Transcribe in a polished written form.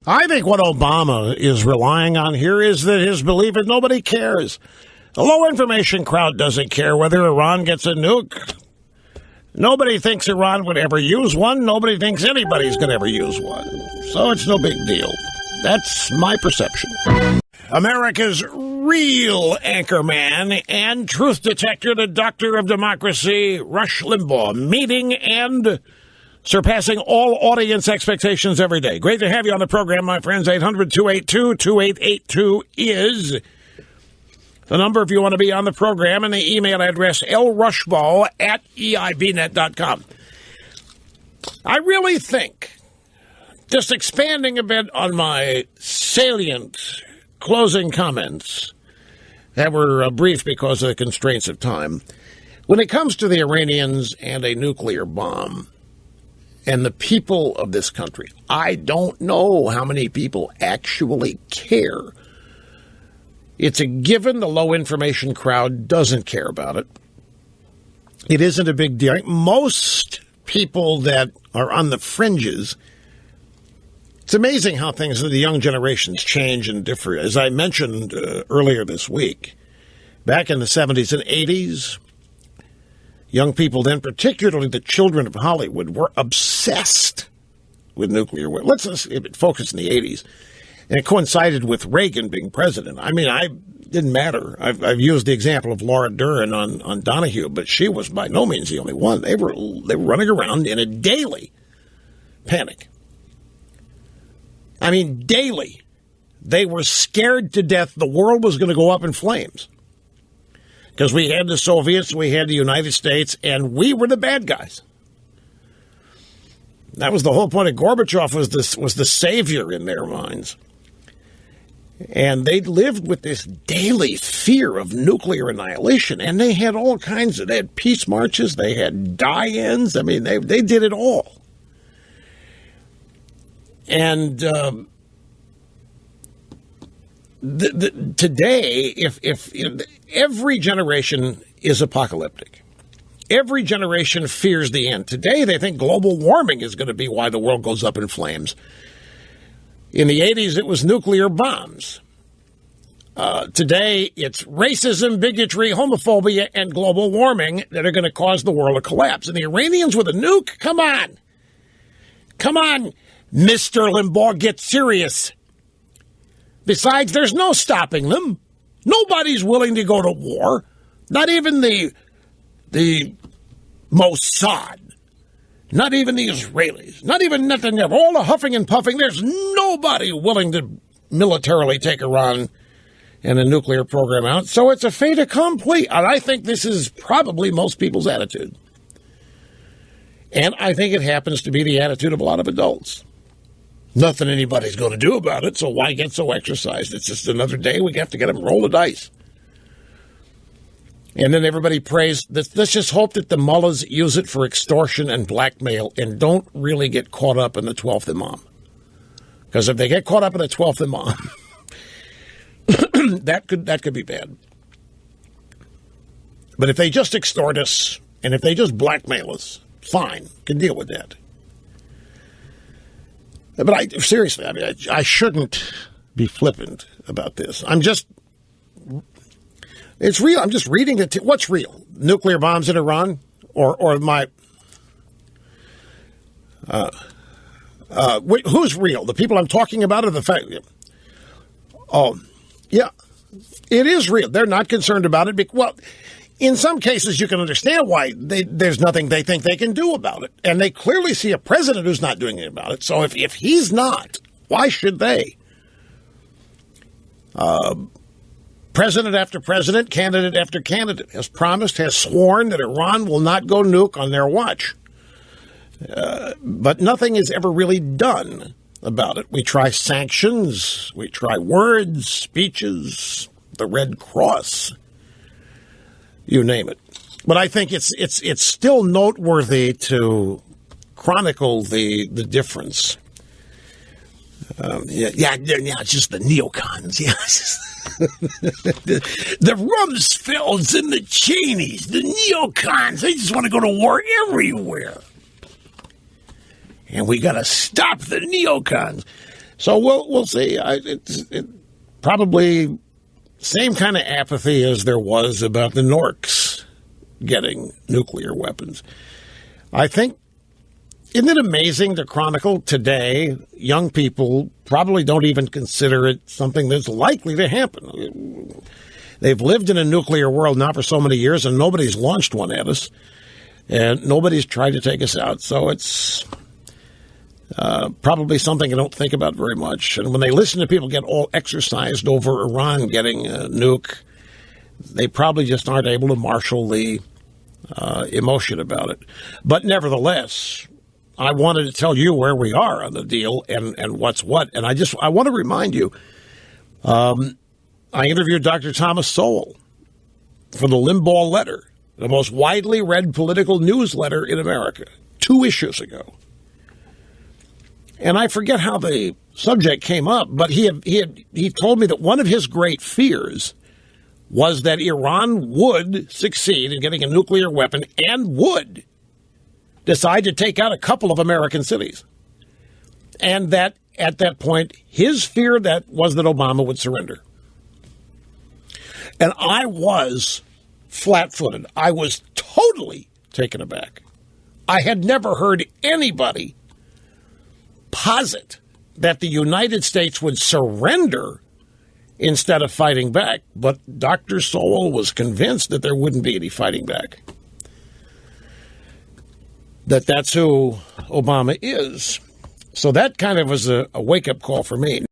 I think what Obama is relying on here is that his belief that nobody cares. The low information crowd doesn't care whether Iran gets a nuke. Nobody thinks Iran would ever use one. Nobody thinks anybody's going to ever use one. So it's no big deal. That's my perception. America's real anchorman and truth detector, the doctor of democracy, Rush Limbaugh, meeting and surpassing all audience expectations every day. Great to have you on the program, my friends. 800-282-2882 is the number if you want to be on the program, and the email address, lrushball@eibnet.com. I really think, just expanding a bit on my salient closing comments that were brief because of the constraints of time, when it comes to the Iranians and a nuclear bomb and the people of this country, I don't know how many people actually care. It's a given the low information crowd doesn't care about it. It isn't a big deal. Most people that are on the fringes, it's amazing how things of the young generations change and differ. As I mentioned earlier this week, back in the 70s and 80s, young people then, particularly the children of Hollywood, were obsessed with nuclear weapons. Let's focus in the 80s. And it coincided with Reagan being president. I mean, didn't matter. I've used the example of Laura Dern on Donahue, but she was by no means the only one. They were running around in a daily panic. I mean, daily. They were scared to death the world was going to go up in flames. Because we had the Soviets, we had the United States, and we were the bad guys. That was the whole point of Gorbachev, was the savior in their minds. And they lived with this daily fear of nuclear annihilation, and they had all kinds of, they had peace marches, they had die-ins, I mean, they did it all. And today, if every generation is apocalyptic, every generation fears the end. Today, they think global warming is going to be why the world goes up in flames. In the 80s, it was nuclear bombs. Today, it's racism, bigotry, homophobia, and global warming that are going to cause the world to collapse. And the Iranians with a nuke? Come on. Come on, Mr. Limbaugh, get serious. Besides, there's no stopping them. Nobody's willing to go to war. Not even the Mossad. Not even the Israelis. Not even Netanyahu. All the huffing and puffing. There's nobody willing to militarily take Iran and a nuclear program out. So it's a fait accompli. And I think this is probably most people's attitude. And I think it happens to be the attitude of a lot of adults. Nothing anybody's going to do about it, so why get so exercised? It's just another day. We have to get them roll the dice. And then everybody prays. Let's just hope that the mullahs use it for extortion and blackmail and don't really get caught up in the 12th Imam. Because if they get caught up in the 12th Imam, that could be bad. But if they just extort us and if they just blackmail us, fine, can deal with that. But seriously, I mean, I shouldn't be flippant about this. It's real. I'm just reading it. What's real? Nuclear bombs in Iran? Or my... who's real? The people I'm talking about or the fact... Oh, yeah. It is real. They're not concerned about it. Well, in some cases, you can understand why there's nothing they think they can do about it. And they clearly see a president who's not doing anything about it. So if he's not, why should they? President after president, candidate after candidate has promised, has sworn that Iran will not go nuke on their watch. But nothing is ever really done about it. We try sanctions, we try words, speeches, the Red Cross, you name it. But I think it's still noteworthy to chronicle the difference. It's just the neocons. Yeah, the Rumsfelds and the Cheneys, the neocons. They just want to go to war everywhere. And we got to stop the neocons. So we'll see. It probably same kind of apathy as there was about the Norks getting nuclear weapons. I think, isn't it amazing to chronicle today, young people probably don't even consider it something that's likely to happen. They've lived in a nuclear world now for so many years, and nobody's launched one at us, and nobody's tried to take us out. So it's probably something I don't think about very much. And when they listen to people get all exercised over Iran getting a nuke, they probably just aren't able to marshal the emotion about it. But nevertheless, I wanted to tell you where we are on the deal and what's what. And I want to remind you, I interviewed Dr. Thomas Sowell for the Limbaugh Letter, the most widely read political newsletter in America, 2 issues ago. And I forget how the subject came up, but he told me that one of his great fears was that Iran would succeed in getting a nuclear weapon and would decide to take out a couple of American cities. And that at that point, his fear was that Obama would surrender. And I was flat-footed. I was totally taken aback. I had never heard anybody posit that the United States would surrender instead of fighting back. But Dr. Sowell was convinced that there wouldn't be any fighting back. That's who Obama is. So that kind of was a wake-up call for me.